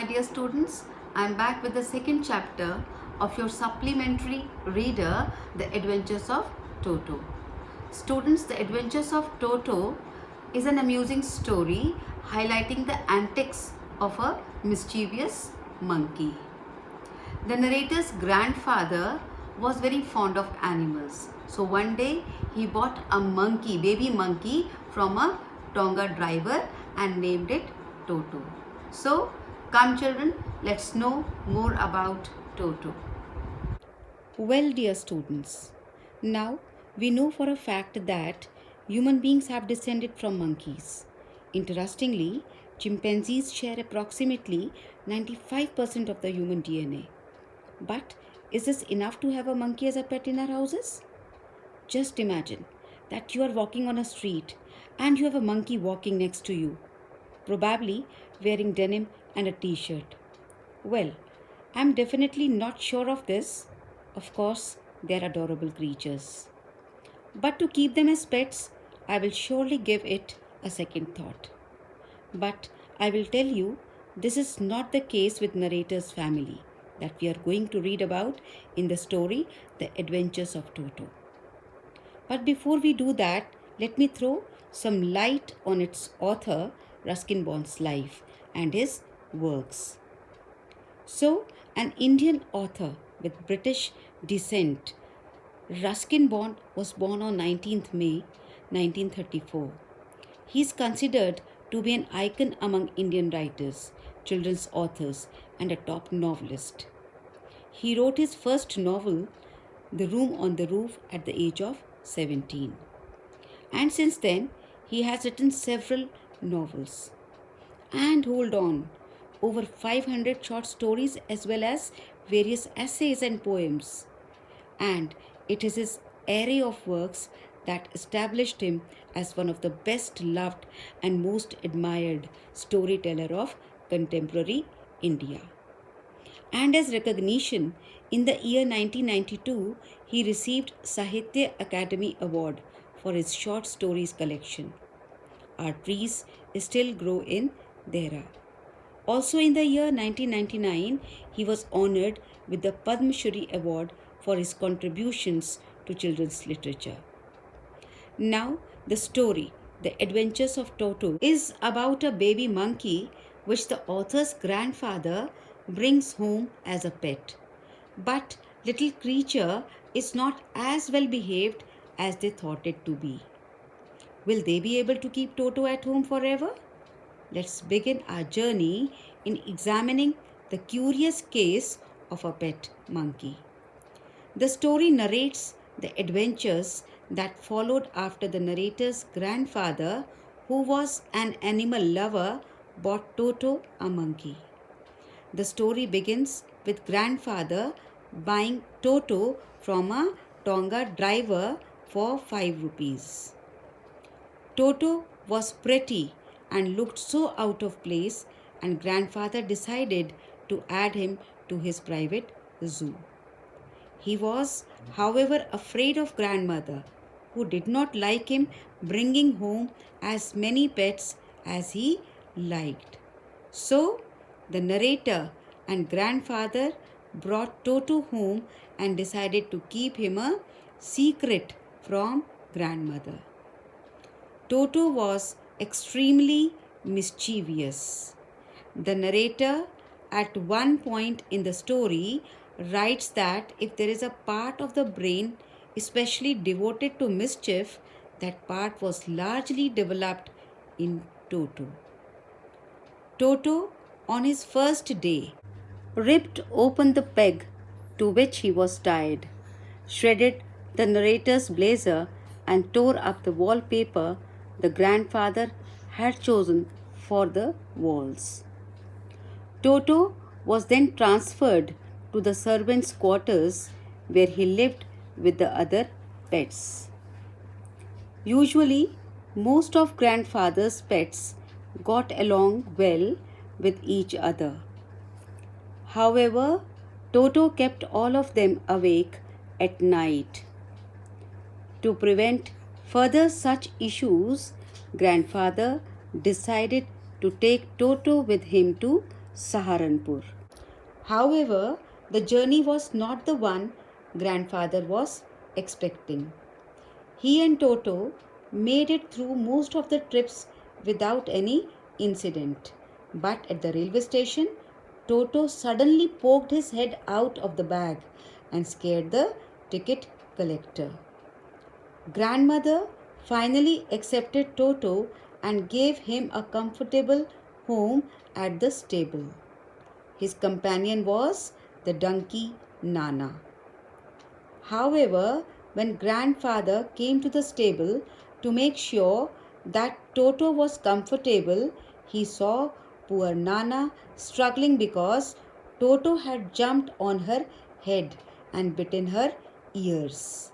dear students. I am back with the second chapter of your supplementary reader, The Adventures of Toto. Students, The Adventures of Toto is an amusing story highlighting the antics of a mischievous monkey. The narrator's grandfather was very fond of animals. So one day he bought a monkey, baby monkey, from a Tonga driver and named it Toto. So come children, let's know more about Toto. Well, dear students, now we know for a fact that human beings have descended from monkeys. Interestingly, chimpanzees share approximately 95% of the human DNA. But is this enough to have a monkey as a pet in our houses? Just imagine that you are walking on a street and you have a monkey walking next to you, probably wearing denim and a t-shirt. Well, I'm definitely not sure of this. Of course, they're adorable creatures. But to keep them as pets, I will surely give it a second thought. But I will tell you, this is not the case with narrator's family that we are going to read about in the story The Adventures of Toto. But before we do that, let me throw some light on its author, Ruskin Bond's life and his works. So, an Indian author with British descent, Ruskin Bond was born on 19th May 1934. He is considered to be an icon among Indian writers, children's authors, and a top novelist. He wrote his first novel, The Room on the Roof, at the age of 17. And since then, he has written several novels. And hold on, over 500 short stories as well as various essays and poems. And it is his array of works that established him as one of the best loved and most admired storyteller of contemporary India. And as recognition, in the year 1992, he received Sahitya Academy Award for his short stories collection. Our trees still grow in Dehra. Also in the year 1999, he was honored with the Padma Shri Award for his contributions to children's literature. Now, the story, The Adventures of Toto, is about a baby monkey which the author's grandfather brings home as a pet. But little creature is not as well behaved as they thought it to be. Will they be able to keep Toto at home forever? Let's begin our journey in examining the curious case of a pet monkey. The story narrates the adventures that followed after the narrator's grandfather, who was an animal lover, bought Toto, a monkey. The story begins with grandfather buying Toto from a Tonga driver for 5 rupees. Toto was pretty and looked so out of place, and grandfather decided to add him to his private zoo. He was, however, afraid of grandmother, who did not like him bringing home as many pets as he liked. So, the narrator and grandfather brought Toto home and decided to keep him a secret from grandmother. Toto was extremely mischievous. The narrator, at one point in the story, writes that if there is a part of the brain especially devoted to mischief, that part was largely developed in Toto. Toto, on his first day, ripped open the peg to which he was tied, shredded the narrator's blazer, and tore up the wallpaper the grandfather had chosen for the walls. Toto was then transferred to the servants' quarters where he lived with the other pets. Usually, most of grandfather's pets got along well with each other. However, Toto kept all of them awake at night. To prevent further such issues, grandfather decided to take Toto with him to Saharanpur. However, the journey was not the one grandfather was expecting. He and Toto made it through most of the trips without any incident. But at the railway station, Toto suddenly poked his head out of the bag and scared the ticket collector. Grandmother finally accepted Toto and gave him a comfortable home at the stable. His companion was the donkey Nana. However, when grandfather came to the stable to make sure that Toto was comfortable, he saw poor Nana struggling because Toto had jumped on her head and bitten her ears.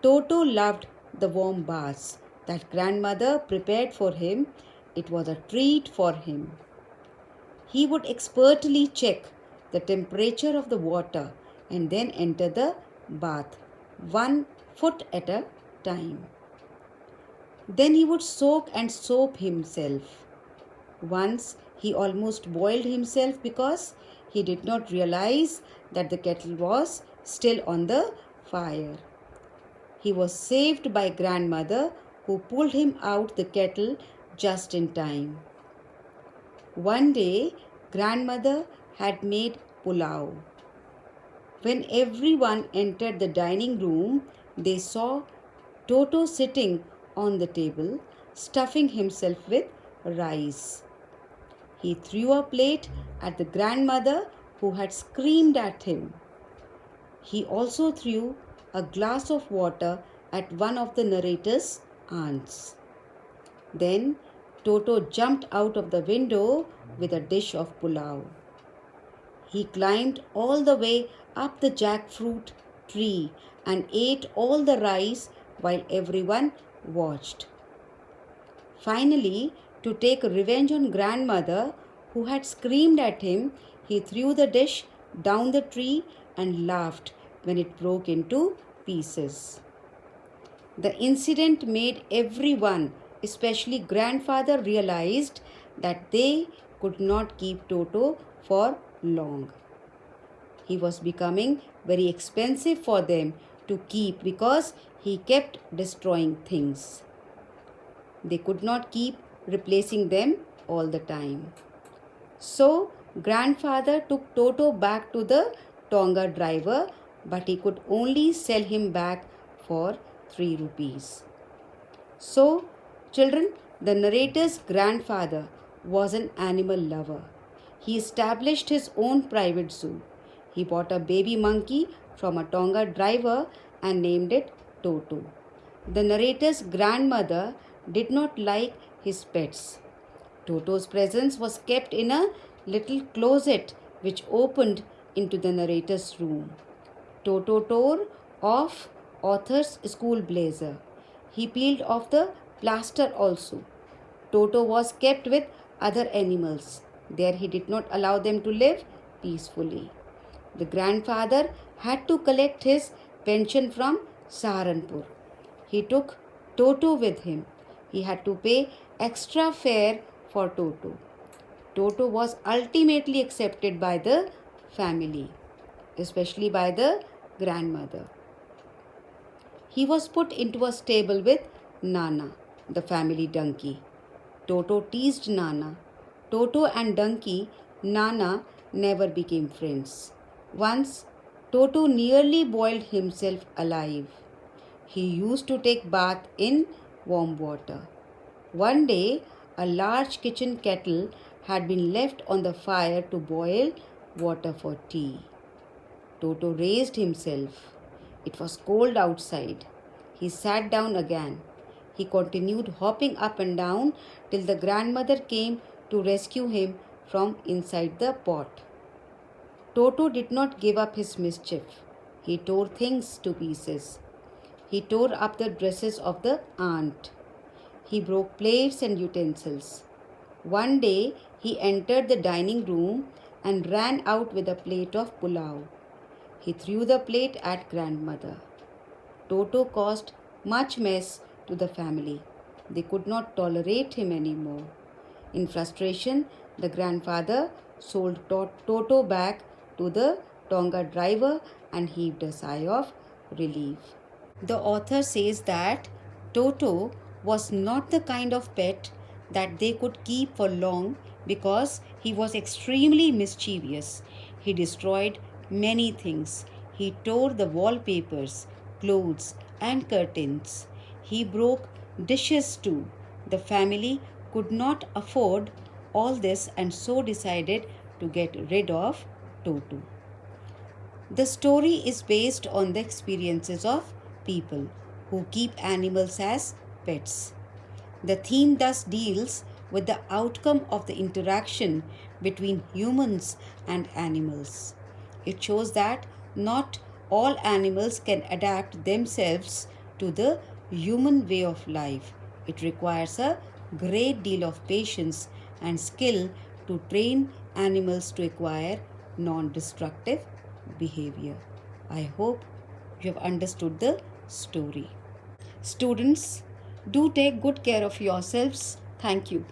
Toto loved the warm baths that grandmother prepared for him. It was a treat for him. He would expertly check the temperature of the water and then enter the bath, 1 foot at a time. Then he would soak and soap himself. Once he almost boiled himself because he did not realize that the kettle was still on the fire. He was saved by grandmother, who pulled him out the kettle just in time. One day, grandmother had made pulao. When everyone entered the dining room, they saw Toto sitting on the table, stuffing himself with rice. He threw a plate at the grandmother, who had screamed at him. He also threw a glass of water at one of the narrator's aunts. Then Toto jumped out of the window with a dish of pulao. He climbed all the way up the jackfruit tree and ate all the rice while everyone watched. Finally, to take revenge on grandmother, who had screamed at him, he threw the dish down the tree and laughed when it broke into pieces. The incident made everyone, especially grandfather, realized that they could not keep Toto for long. He was becoming very expensive for them to keep because he kept destroying things. They could not keep replacing them all the time. So, grandfather took Toto back to the Tonga driver, but he could only sell him back for 3 rupees. So, children, the narrator's grandfather was an animal lover. He established his own private zoo. He bought a baby monkey from a Tonga driver and named it Toto. The narrator's grandmother did not like his pets. Toto's presence was kept in a little closet which opened into the narrator's room. Toto tore off author's school blazer. He peeled off the plaster also. Toto was kept with other animals. There he did not allow them to live peacefully. The grandfather had to collect his pension from Saharanpur. He took Toto with him. He had to pay extra fare for Toto. Toto was ultimately accepted by the family, especially by the grandmother. He was put into a stable with Nana, the family donkey. Toto teased Nana. Toto and donkey Nana never became friends. Once, Toto nearly boiled himself alive. He used to take bath in warm water. One day, a large kitchen kettle had been left on the fire to boil water for tea. Toto raised himself. It was cold outside. He sat down again. He continued hopping up and down till the grandmother came to rescue him from inside the pot. Toto did not give up his mischief. He tore things to pieces. He tore up the dresses of the aunt. He broke plates and utensils. One day he entered the dining room and ran out with a plate of pulao. He threw the plate at grandmother. Toto caused much mess to the family. They could not tolerate him anymore. In frustration, the grandfather sold Toto back to the Tonga driver and heaved a sigh of relief. The author says that Toto was not the kind of pet that they could keep for long because he was extremely mischievous. He destroyed many things. He tore the wallpapers, clothes, and curtains. He broke dishes too. The family could not afford all this and so decided to get rid of Toto. The story is based on the experiences of people who keep animals as pets. The theme thus deals with the outcome of the interaction between humans and animals. It shows that not all animals can adapt themselves to the human way of life. It requires a great deal of patience and skill to train animals to acquire non destructive behavior. I hope you have understood the story. Students, do take good care of yourselves. Thank you.